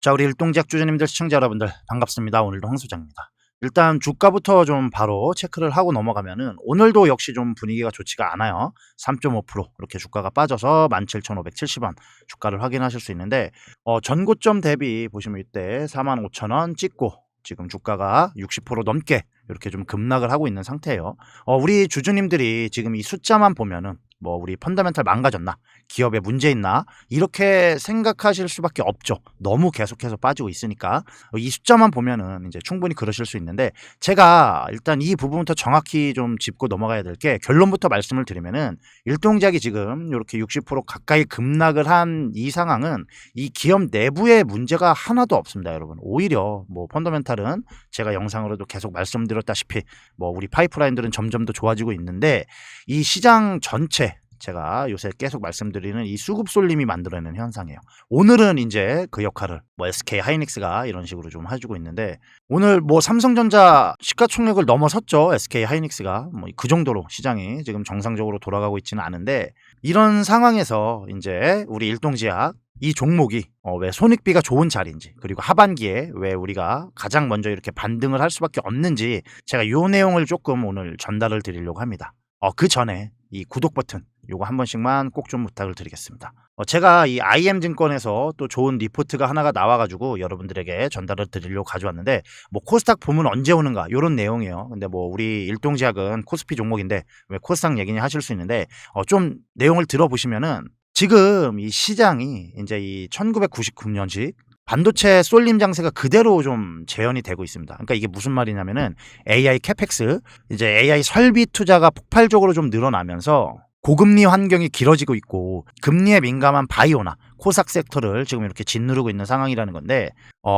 자, 우리 일동제약 주주님들, 시청자 여러분들 반갑습니다. 오늘도 황 소장입니다. 일단 주가부터 좀 바로 체크를 하고 넘어가면은 오늘도 역시 좀 분위기가 좋지가 않아요. 3.5% 이렇게 주가가 빠져서 17,570원 주가를 확인하실 수 있는데 전고점 대비 보시면 이때 45,000원 찍고 지금 주가가 60% 넘게 이렇게 좀 급락을 하고 있는 상태예요. 우리 주주님들이 지금 이 숫자만 보면은 뭐 우리 펀더멘탈 망가졌나? 기업에 문제 있나? 이렇게 생각하실 수밖에 없죠. 너무 계속해서 빠지고 있으니까. 이 숫자만 보면은 이제 충분히 그러실 수 있는데, 제가 일단 이 부분부터 정확히 좀 짚고 넘어가야 될 게, 결론부터 말씀을 드리면은 일동제약이 지금 이렇게 60% 가까이 급락을 한 이 상황은 이 기업 내부에 문제가 하나도 없습니다, 여러분. 오히려 뭐 펀더멘탈은 제가 영상으로도 계속 말씀드렸다시피 뭐 우리 파이프라인들은 점점 더 좋아지고 있는데, 이 시장 전체, 제가 요새 계속 말씀드리는 이 수급 쏠림이 만들어내는 현상이에요. 오늘은 이제 그 역할을 뭐 SK 하이닉스가 이런 식으로 좀 해주고 있는데, 오늘 뭐 삼성전자 시가총액을 넘어섰죠. SK 하이닉스가 뭐 그 정도로 시장이 지금 정상적으로 돌아가고 있지는 않은데, 이런 상황에서 이제 우리 일동제약 이 종목이 왜 손익비가 좋은 자리인지, 그리고 하반기에 왜 우리가 가장 먼저 이렇게 반등을 할 수밖에 없는지, 제가 요 내용을 조금 오늘 전달을 드리려고 합니다. 그 전에 이 구독 버튼 요거 한 번씩만 꼭 좀 부탁을 드리겠습니다. 제가 이 IM증권에서 또 좋은 리포트가 하나가 나와가지고 여러분들에게 전달을 드리려고 가져왔는데, 뭐 코스닥 봄은 언제 오는가 요런 내용이에요. 근데 뭐 우리 일동제약은 코스피 종목인데 왜 코스닥 얘기냐 하실 수 있는데, 좀 내용을 들어보시면은 지금 이 시장이 이제 이 1999년식 반도체 쏠림 장세가 그대로 좀 재현이 되고 있습니다. 그러니까 이게 무슨 말이냐면은 AI 캐펙스, 이제 AI 설비 투자가 폭발적으로 좀 늘어나면서 고금리 환경이 길어지고 있고, 금리에 민감한 바이오나 코스닥 섹터를 지금 이렇게 짓누르고 있는 상황이라는 건데,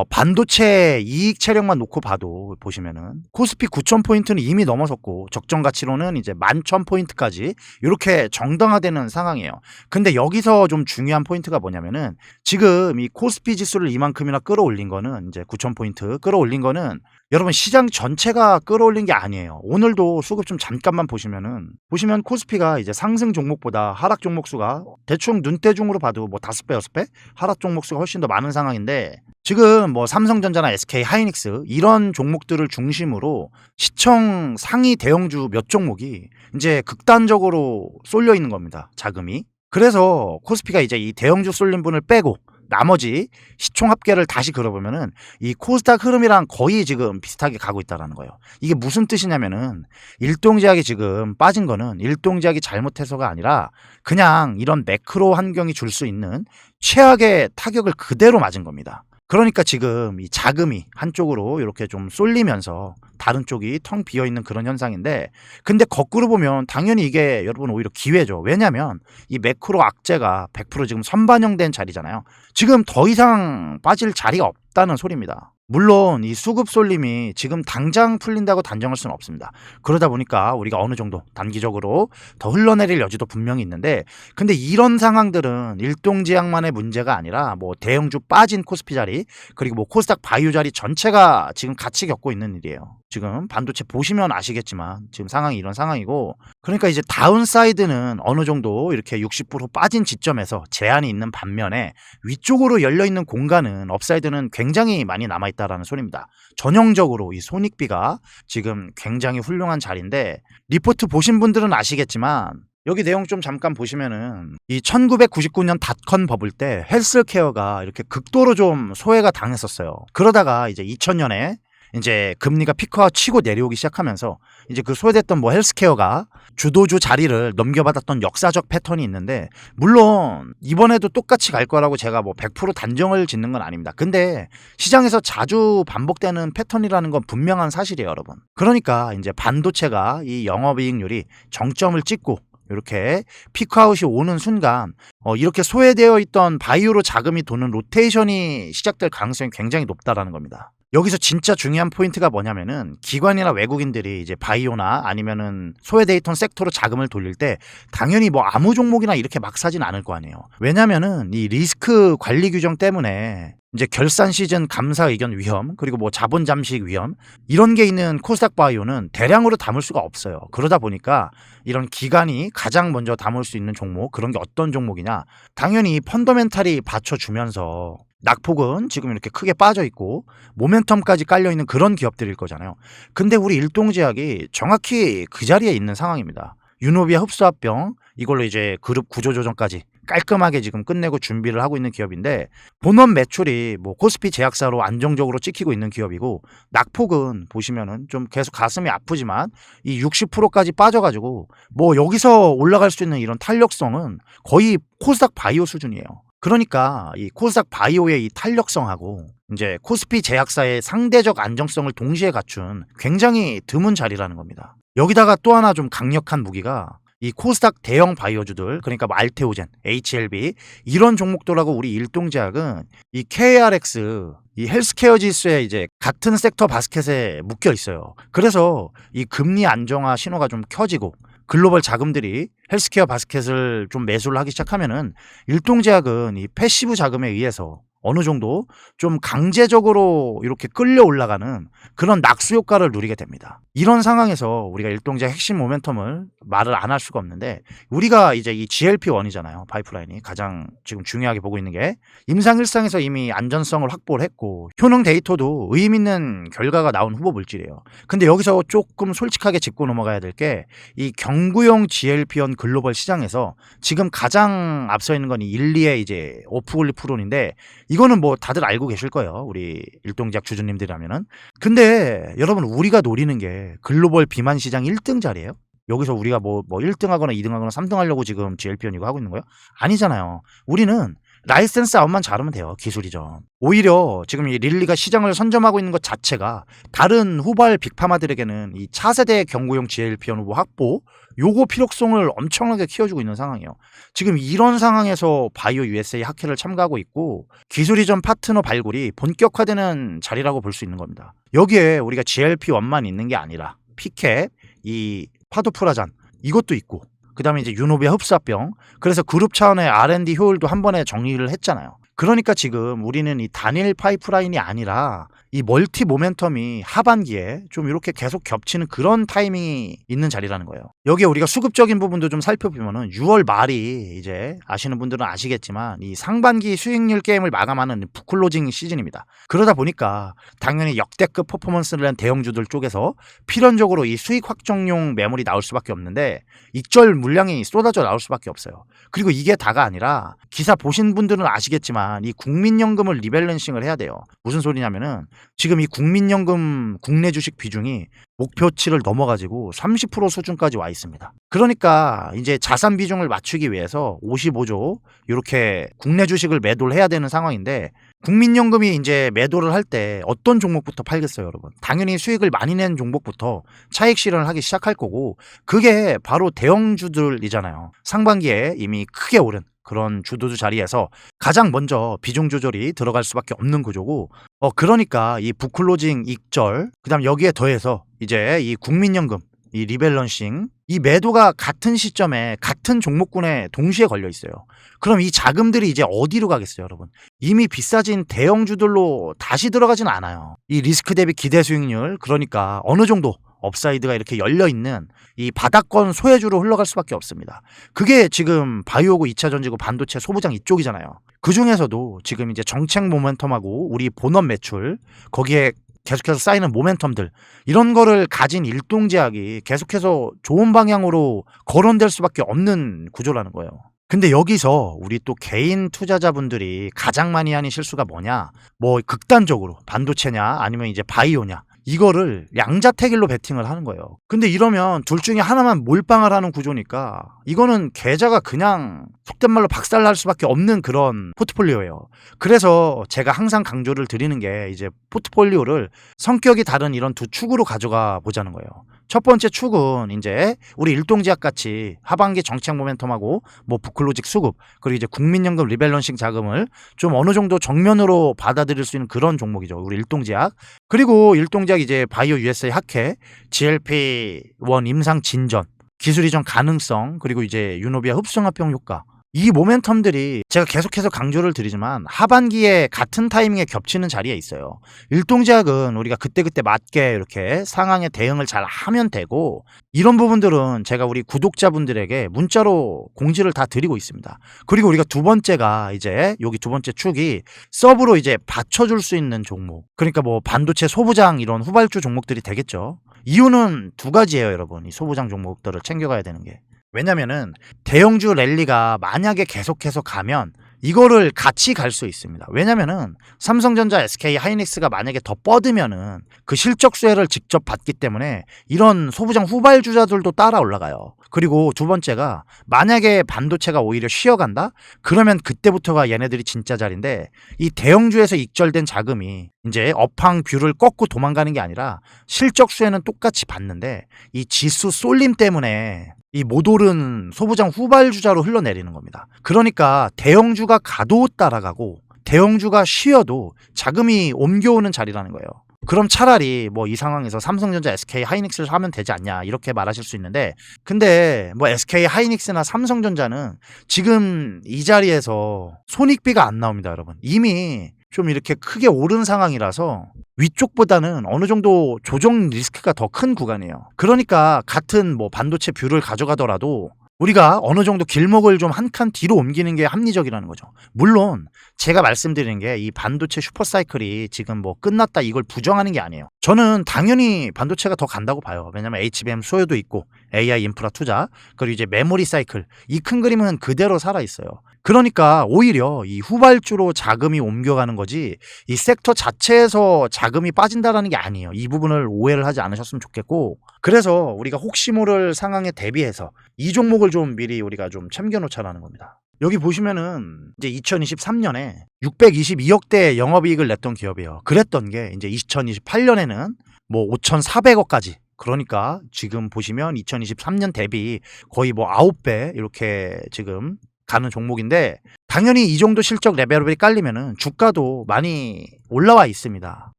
반도체 이익 체력만 놓고 봐도 보시면은 코스피 9,000포인트는 이미 넘어섰고, 적정 가치로는 이제 11,000포인트까지 이렇게 정당화되는 상황이에요. 근데 여기서 좀 중요한 포인트가 뭐냐면은, 지금 이 코스피 지수를 이만큼이나 끌어올린 거는, 이제 9,000포인트 끌어올린 거는 여러분 시장 전체가 끌어올린 게 아니에요. 오늘도 수급 좀 잠깐만 보시면 코스피가 이제 상승 종목보다 하락 종목 수가 대충 눈대중으로 봐도 뭐 5배, 6배 하락 종목 수가 훨씬 더 많은 상황인데, 지금 뭐 삼성전자나 SK 하이닉스 이런 종목들을 중심으로 시청 상위 대형주 몇 종목이 이제 극단적으로 쏠려 있는 겁니다, 자금이. 그래서 코스피가 이제 이 대형주 쏠린 분을 빼고 나머지 시총 합계를 다시 그려보면은 이 코스닥 흐름이랑 거의 지금 비슷하게 가고 있다라는 거예요. 이게 무슨 뜻이냐면은, 일동제약이 지금 빠진 거는 일동제약이 잘못해서가 아니라 그냥 이런 매크로 환경이 줄 수 있는 최악의 타격을 그대로 맞은 겁니다. 그러니까 지금 이 자금이 한쪽으로 이렇게 좀 쏠리면서 다른 쪽이 텅 비어 있는 그런 현상인데, 근데 거꾸로 보면 당연히 이게 여러분 오히려 기회죠. 왜냐면 이 매크로 악재가 100% 지금 선반영된 자리잖아요. 지금 더 이상 빠질 자리가 없다는 소리입니다. 물론 이 수급 쏠림이 지금 당장 풀린다고 단정할 수는 없습니다. 그러다 보니까 우리가 어느 정도 단기적으로 더 흘러내릴 여지도 분명히 있는데, 근데 이런 상황들은 일동제약만의 문제가 아니라 뭐 대형주 빠진 코스피 자리, 그리고 뭐 코스닥 바이오 자리 전체가 지금 같이 겪고 있는 일이에요. 지금 반도체 보시면 아시겠지만 지금 상황이 이런 상황이고, 그러니까 이제 다운사이드는 어느 정도 이렇게 60% 빠진 지점에서 제한이 있는 반면에 위쪽으로 열려있는 공간은, 업사이드는 굉장히 많이 남아있다라는 소리입니다. 전형적으로 이 손익비가 지금 굉장히 훌륭한 자리인데, 리포트 보신 분들은 아시겠지만 여기 내용 좀 잠깐 보시면은 이 1999년 닷컴 버블 때 헬스케어가 이렇게 극도로 좀 소외가 당했었어요. 그러다가 이제 2000년에 이제 금리가 피크아웃 치고 내려오기 시작하면서 이제 그 소외됐던 뭐 헬스케어가 주도주 자리를 넘겨받았던 역사적 패턴이 있는데, 물론 이번에도 똑같이 갈 거라고 제가 뭐 100% 단정을 짓는 건 아닙니다. 근데 시장에서 자주 반복되는 패턴이라는 건 분명한 사실이에요, 여러분. 그러니까 이제 반도체가 이 영업이익률이 정점을 찍고 이렇게 피크아웃이 오는 순간 이렇게 소외되어 있던 바이오로 자금이 도는 로테이션이 시작될 가능성이 굉장히 높다라는 겁니다. 여기서 진짜 중요한 포인트가 뭐냐면은, 기관이나 외국인들이 이제 바이오나 아니면은 소외돼 있던 섹터로 자금을 돌릴 때 당연히 뭐 아무 종목이나 이렇게 막 사진 않을 거 아니에요. 왜냐면은 이 리스크 관리 규정 때문에 이제 결산 시즌 감사 의견 위험, 그리고 뭐 자본 잠식 위험, 이런 게 있는 코스닥 바이오는 대량으로 담을 수가 없어요. 그러다 보니까 이런 기관이 가장 먼저 담을 수 있는 종목, 그런 게 어떤 종목이냐, 당연히 펀더멘탈이 받쳐주면서 낙폭은 지금 이렇게 크게 빠져 있고 모멘텀까지 깔려 있는 그런 기업들일 거잖아요. 근데 우리 일동제약이 정확히 그 자리에 있는 상황입니다. 유노비아 흡수합병 이걸로 이제 그룹 구조조정까지 깔끔하게 지금 끝내고 준비를 하고 있는 기업인데 본원 매출이 뭐 코스피 제약사로 안정적으로 찍히고 있는 기업이고 낙폭은 보시면은 좀 계속 가슴이 아프지만 이 60%까지 빠져가지고 뭐 여기서 올라갈 수 있는 이런 탄력성은 거의 코스닥 바이오 수준이에요. 그러니까 이 코스닥 바이오의 이 탄력성하고 이제 코스피 제약사의 상대적 안정성을 동시에 갖춘 굉장히 드문 자리라는 겁니다. 여기다가 또 하나 좀 강력한 무기가 이 코스닥 대형 바이오주들 그러니까 뭐 알테오젠, HLB 이런 종목들하고 우리 일동제약은 이 KRX 이 헬스케어 지수에 이제 같은 섹터 바스켓에 묶여 있어요. 그래서 이 금리 안정화 신호가 좀 켜지고 글로벌 자금들이 헬스케어 바스켓을 좀 매수를 하기 시작하면은 일동제약은 이 패시브 자금에 의해서 어느 정도 좀 강제적으로 이렇게 끌려 올라가는 그런 낙수 효과를 누리게 됩니다. 이런 상황에서 우리가 일동제약 핵심 모멘텀을 말을 안 할 수가 없는데 우리가 이제 이 GLP-1이잖아요. 파이프라인이 가장 지금 중요하게 보고 있는 게 임상일상에서 이미 안전성을 확보를 했고 효능 데이터도 의미 있는 결과가 나온 후보 물질이에요. 근데 여기서 조금 솔직하게 짚고 넘어가야 될 게 이 경구용 GLP-1 글로벌 시장에서 지금 가장 앞서 있는 건 이 일리의 이제 오프글리프론인데 이거는 뭐 다들 알고 계실 거예요. 우리 일동제약 주주님들이라면은. 근데 여러분 우리가 노리는 게 글로벌 비만 시장 1등 자리예요. 여기서 우리가 뭐 1등 하거나 2등 하거나 3등 하려고 지금 GLP-1 이거 하고 있는 거예요? 아니잖아요. 우리는 라이센스 아웃만 잘하면 돼요. 기술이죠. 오히려 지금 이 릴리가 시장을 선점하고 있는 것 자체가 다른 후발 빅파마들에게는 이 차세대 경구용 GLP-1 후보 확보 요거 필요성을 엄청나게 키워주고 있는 상황이에요. 지금 이런 상황에서 바이오 USA 학회를 참가하고 있고 기술 이전 파트너 발굴이 본격화되는 자리라고 볼 수 있는 겁니다. 여기에 우리가 GLP-1만 있는 게 아니라 피캡, 이 파도프라잔 이것도 있고 그 다음에 이제 유노비아 흡수합병 그래서 그룹 차원의 R&D 효율도 한 번에 정리를 했잖아요. 그러니까 지금 우리는 이 단일 파이프라인이 아니라 이 멀티 모멘텀이 하반기에 좀 이렇게 계속 겹치는 그런 타이밍이 있는 자리라는 거예요. 여기에 우리가 수급적인 부분도 좀 살펴보면은 6월 말이 이제 아시는 분들은 아시겠지만 이 상반기 수익률 게임을 마감하는 북클로징 시즌입니다. 그러다 보니까 당연히 역대급 퍼포먼스를 낸 대형주들 쪽에서 필연적으로 이 수익 확정용 매물이 나올 수밖에 없는데 익절 물량이 쏟아져 나올 수밖에 없어요. 그리고 이게 다가 아니라 기사 보신 분들은 아시겠지만 이 국민연금을 리밸런싱을 해야 돼요. 무슨 소리냐면은 지금 이 국민연금 국내 주식 비중이 목표치를 넘어가지고 30% 수준까지 와 있습니다. 그러니까 이제 자산 비중을 맞추기 위해서 55조 이렇게 국내 주식을 매도를 해야 되는 상황인데 국민연금이 이제 매도를 할 때 어떤 종목부터 팔겠어요, 여러분? 당연히 수익을 많이 낸 종목부터 차익 실현을 하기 시작할 거고 그게 바로 대형주들이잖아요. 상반기에 이미 크게 오른 그런 주도주 자리에서 가장 먼저 비중 조절이 들어갈 수밖에 없는 구조고 그러니까 이 북클로징 익절 그다음 여기에 더해서 이제 이 국민연금 이 리밸런싱 이 매도가 같은 시점에 같은 종목군에 동시에 걸려 있어요. 그럼 이 자금들이 이제 어디로 가겠어요, 여러분? 이미 비싸진 대형주들로 다시 들어가진 않아요. 이 리스크 대비 기대 수익률 그러니까 어느 정도 업사이드가 이렇게 열려있는 이 바닥권 소외주로 흘러갈 수밖에 없습니다. 그게 지금 바이오고 2차 전지고 반도체 소부장 이쪽이잖아요. 그 중에서도 지금 이제 정책 모멘텀하고 우리 본업 매출 거기에 계속해서 쌓이는 모멘텀들 이런 거를 가진 일동제약이 계속해서 좋은 방향으로 거론될 수밖에 없는 구조라는 거예요. 근데 여기서 우리 또 개인 투자자분들이 가장 많이 하는 실수가 뭐냐? 뭐 극단적으로 반도체냐 아니면 이제 바이오냐 이거를 양자택일로 베팅을 하는 거예요. 근데 이러면 둘 중에 하나만 몰빵을 하는 구조니까 이거는 계좌가 그냥 속된 말로 박살날 수밖에 없는 그런 포트폴리오예요. 그래서 제가 항상 강조를 드리는 게 이제 포트폴리오를 성격이 다른 이런 두 축으로 가져가 보자는 거예요. 첫 번째 축은 이제 우리 일동제약 같이 하반기 정책 모멘텀하고 뭐 북클로직 수급 그리고 이제 국민연금 리밸런싱 자금을 좀 어느 정도 정면으로 받아들일 수 있는 그런 종목이죠. 우리 일동제약. 그리고 일동제약 이제 바이오 USA 학회, GLP-1 임상 진전, 기술 이전 가능성, 그리고 이제 유노비아 흡수합병 효과. 이 모멘텀들이 제가 계속해서 강조를 드리지만 하반기에 같은 타이밍에 겹치는 자리에 있어요. 일동제약은 우리가 그때그때 맞게 이렇게 상황에 대응을 잘 하면 되고, 이런 부분들은 제가 우리 구독자분들에게 문자로 공지를 다 드리고 있습니다. 그리고 우리가 두 번째가 이제 여기 두 번째 축이 서브로 이제 받쳐줄 수 있는 종목, 그러니까 뭐 반도체 소부장 이런 후발주 종목들이 되겠죠. 이유는 두 가지예요, 여러분. 이 소부장 종목들을 챙겨가야 되는 게. 왜냐면은 대형주 랠리가 만약에 계속해서 가면 이거를 같이 갈 수 있습니다. 왜냐면은 삼성전자, SK 하이닉스가 만약에 더 뻗으면은 그 실적 수혜를 직접 받기 때문에 이런 소부장 후발주자들도 따라 올라가요. 그리고 두 번째가 만약에 반도체가 오히려 쉬어간다? 그러면 그때부터가 얘네들이 진짜 자리인데, 이 대형주에서 익절된 자금이 이제 업황 뷰를 꺾고 도망가는 게 아니라 실적 수혜는 똑같이 받는데 이 지수 쏠림 때문에 이 못 오른 소부장 후발주자로 흘러내리는 겁니다. 그러니까 대형주가 가도 따라가고 대형주가 쉬어도 자금이 옮겨오는 자리라는 거예요. 그럼 차라리 뭐 이 상황에서 삼성전자, SK 하이닉스를 하면 되지 않냐 이렇게 말하실 수 있는데, 근데 뭐 SK 하이닉스나 삼성전자는 지금 이 자리에서 손익비가 안 나옵니다, 여러분. 이미 좀 이렇게 크게 오른 상황이라서 위쪽보다는 어느 정도 조정 리스크가 더 큰 구간이에요. 그러니까 같은 뭐 반도체 뷰를 가져가더라도 우리가 어느 정도 길목을 좀 한 칸 뒤로 옮기는 게 합리적이라는 거죠. 물론 제가 말씀드리는 게 이 반도체 슈퍼사이클이 지금 뭐 끝났다 이걸 부정하는 게 아니에요. 저는 당연히 반도체가 더 간다고 봐요. 왜냐면 HBM 수요도 있고 AI 인프라 투자, 그리고 이제 메모리 사이클, 이 큰 그림은 그대로 살아있어요. 그러니까 오히려 이 후발주로 자금이 옮겨가는 거지 이 섹터 자체에서 자금이 빠진다라는 게 아니에요. 이 부분을 오해를 하지 않으셨으면 좋겠고, 그래서 우리가 혹시 모를 상황에 대비해서 이 종목을 좀 미리 우리가 좀 챙겨놓자라는 겁니다. 여기 보시면은 이제 2023년에 622억대 영업이익을 냈던 기업이에요. 그랬던 게 이제 2028년에는 뭐 5,400억까지. 그러니까 지금 보시면 2023년 대비 거의 뭐 9배 이렇게 지금 가는 종목인데, 당연히 이 정도 실적 레벨업이 깔리면은 주가도 많이 올라와 있습니다.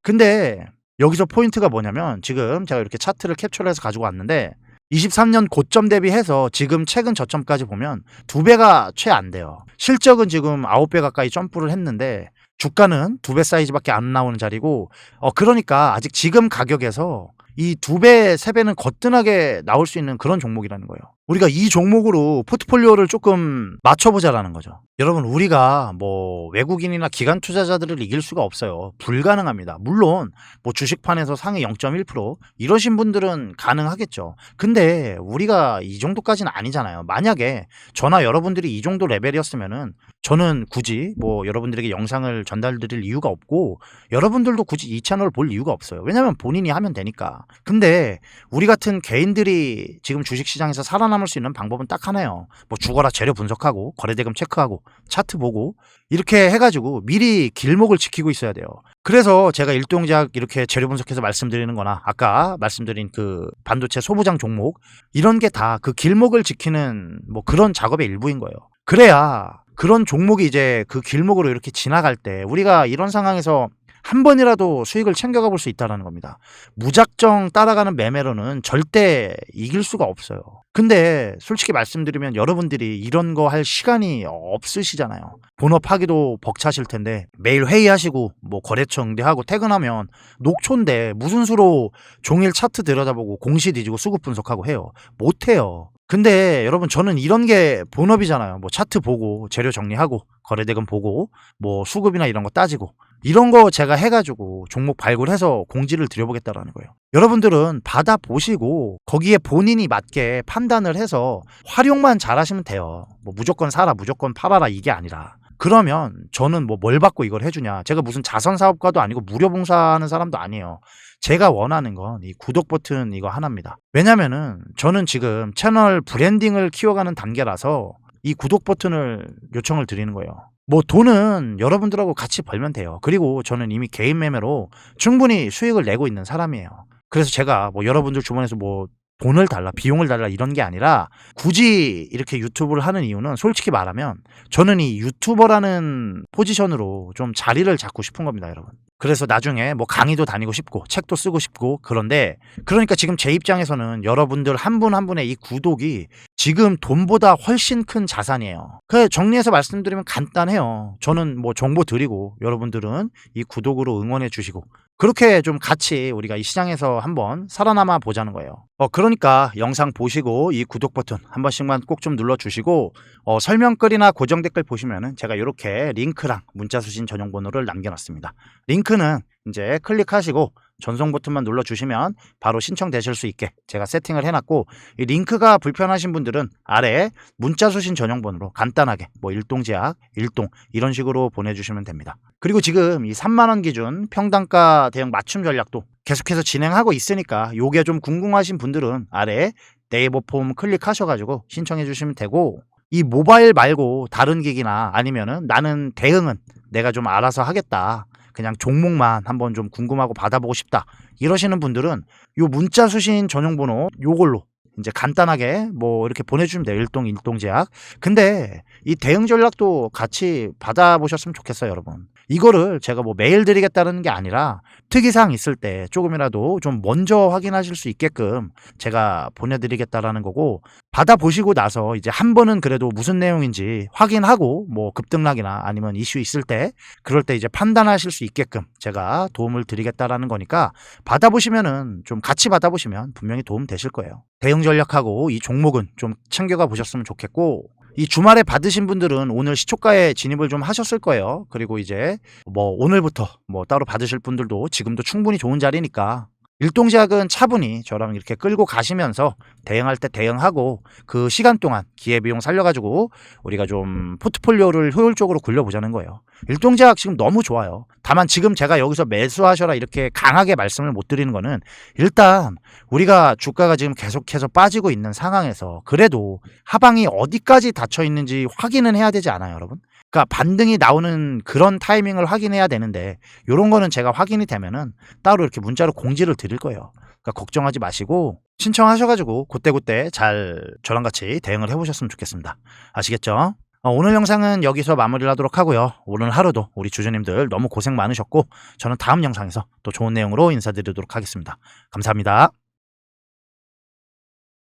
근데 여기서 포인트가 뭐냐면, 지금 제가 이렇게 차트를 캡처해서 가지고 왔는데 23년 고점 대비해서 지금 최근 저점까지 보면 2배가 채 안 돼요. 실적은 지금 9배 가까이 점프를 했는데 주가는 2배 사이즈밖에 안 나오는 자리고, 그러니까 아직 지금 가격에서 이 2배, 3배는 거뜬하게 나올 수 있는 그런 종목이라는 거예요. 우리가 이 종목으로 포트폴리오를 조금 맞춰보자라는 거죠. 여러분, 우리가 뭐 외국인이나 기관 투자자들을 이길 수가 없어요. 불가능합니다. 물론 뭐 주식판에서 상위 0.1% 이러신 분들은 가능하겠죠. 근데 우리가 이 정도까지는 아니잖아요. 만약에 저나 여러분들이 이 정도 레벨이었으면은 저는 굳이 뭐 여러분들에게 영상을 전달드릴 이유가 없고, 여러분들도 굳이 이 채널을 볼 이유가 없어요. 왜냐면 본인이 하면 되니까. 근데 우리 같은 개인들이 지금 주식시장에서 살아남을 수 있는 방법은 딱 하나예요. 뭐 죽어라 재료 분석하고 거래대금 체크하고 차트 보고 이렇게 해가지고 미리 길목을 지키고 있어야 돼요. 그래서 제가 일동제약 이렇게 재료 분석해서 말씀드리는 거나 아까 말씀드린 그 반도체 소부장 종목, 이런 게 다 그 길목을 지키는 뭐 그런 작업의 일부인 거예요. 그래야 그런 종목이 이제 그 길목으로 이렇게 지나갈 때 우리가 이런 상황에서 한 번이라도 수익을 챙겨가 볼 수 있다는 겁니다. 무작정 따라가는 매매로는 절대 이길 수가 없어요. 근데 솔직히 말씀드리면 여러분들이 이런 거 할 시간이 없으시잖아요. 본업하기도 벅차실 텐데 매일 회의하시고 뭐 거래처 응대하고 퇴근하면 녹초인데 무슨 수로 종일 차트 들여다보고 공시 뒤지고 수급 분석하고 해요. 못해요. 근데 여러분, 저는 이런 게 본업이잖아요. 뭐 차트 보고 재료 정리하고 거래대금 보고 뭐 수급이나 이런 거 따지고, 이런 거 제가 해가지고 종목 발굴해서 공지를 드려보겠다라는 거예요. 여러분들은 받아보시고 거기에 본인이 맞게 판단을 해서 활용만 잘하시면 돼요. 뭐 무조건 사라 무조건 팔아라 이게 아니라. 그러면 저는 뭐 뭘 받고 이걸 해주냐, 제가 무슨 자선사업가도 아니고 무료봉사하는 사람도 아니에요. 제가 원하는 건 이 구독 버튼 이거 하나입니다. 왜냐면은 저는 지금 채널 브랜딩을 키워가는 단계라서 이 구독 버튼을 요청을 드리는 거예요. 뭐 돈은 여러분들하고 같이 벌면 돼요. 그리고 저는 이미 개인 매매로 충분히 수익을 내고 있는 사람이에요. 그래서 제가 뭐 여러분들 주변에서 뭐 돈을 달라, 비용을 달라 이런 게 아니라 굳이 이렇게 유튜브를 하는 이유는 솔직히 말하면 저는 이 유튜버라는 포지션으로 좀 자리를 잡고 싶은 겁니다, 여러분. 그래서 나중에 뭐 강의도 다니고 싶고 책도 쓰고 싶고 그런데 그러니까 지금 제 입장에서는 여러분들 한 분 한 분의 이 구독이 지금 돈보다 훨씬 큰 자산이에요. 그 정리해서 말씀드리면 간단해요. 저는 뭐 정보 드리고 여러분들은 이 구독으로 응원해 주시고 그렇게 좀 같이 우리가 이 시장에서 한번 살아남아 보자는 거예요. 그러니까 영상 보시고 이 구독 버튼 한 번씩만 꼭 좀 눌러주시고 설명글이나 고정 댓글 보시면은 제가 이렇게 링크랑 문자 수신 전용 번호를 남겨놨습니다. 링크는 이제 클릭하시고 전송 버튼만 눌러주시면 바로 신청되실 수 있게 제가 세팅을 해놨고 이 링크가 불편하신 분들은 아래 문자 수신 전용 번호로 간단하게 뭐 일동제약, 일동 이런 식으로 보내주시면 됩니다. 그리고 지금 이 3만원 기준 평단가 대응 맞춤 전략도 계속해서 진행하고 있으니까 요게 좀 궁금하신 분들은 아래 네이버 폼 클릭하셔가지고 신청해 주시면 되고 이 모바일 말고 다른 기기나 아니면은 나는 대응은 내가 좀 알아서 하겠다. 그냥 종목만 한번 좀 궁금하고 받아보고 싶다 이러시는 분들은 요 문자 수신 전용 번호 요걸로 이제 간단하게 뭐 이렇게 보내주시면 돼요. 일동제약. 근데 이 대응 전략도 같이 받아보셨으면 좋겠어요, 여러분. 이거를 제가 뭐 매일 드리겠다는 게 아니라 특이사항 있을 때 조금이라도 좀 먼저 확인하실 수 있게끔 제가 보내드리겠다라는 거고 받아보시고 나서 이제 한 번은 그래도 무슨 내용인지 확인하고 뭐 급등락이나 아니면 이슈 있을 때 그럴 때 이제 판단하실 수 있게끔 제가 도움을 드리겠다라는 거니까 받아보시면은 좀 같이 받아보시면 분명히 도움 되실 거예요. 대응 전략하고 이 종목은 좀 챙겨가 보셨으면 좋겠고 이 주말에 받으신 분들은 오늘 시초가에 진입을 좀 하셨을 거예요. 그리고 이제 뭐 오늘부터 뭐 따로 받으실 분들도 지금도 충분히 좋은 자리니까 일동제약은 차분히 저랑 이렇게 끌고 가시면서 대응할 때 대응하고 그 시간 동안 기회비용 살려가지고 우리가 좀 포트폴리오를 효율적으로 굴려보자는 거예요. 일동제약 지금 너무 좋아요. 다만 지금 제가 여기서 매수하셔라 이렇게 강하게 말씀을 못 드리는 거는 일단 우리가 주가가 지금 계속해서 빠지고 있는 상황에서 그래도 하방이 어디까지 닫혀 있는지 확인은 해야 되지 않아요, 여러분? 그러니까 반등이 나오는 그런 타이밍을 확인해야 되는데 이런 거는 제가 확인이 되면은 따로 이렇게 문자로 공지를 드릴 거예요. 그러니까 걱정하지 마시고 신청하셔가지고 그때그때 잘 저랑 같이 대응을 해보셨으면 좋겠습니다. 아시겠죠? 오늘 영상은 여기서 마무리를 하도록 하고요. 오늘 하루도 우리 주주님들 너무 고생 많으셨고 저는 다음 영상에서 또 좋은 내용으로 인사드리도록 하겠습니다. 감사합니다.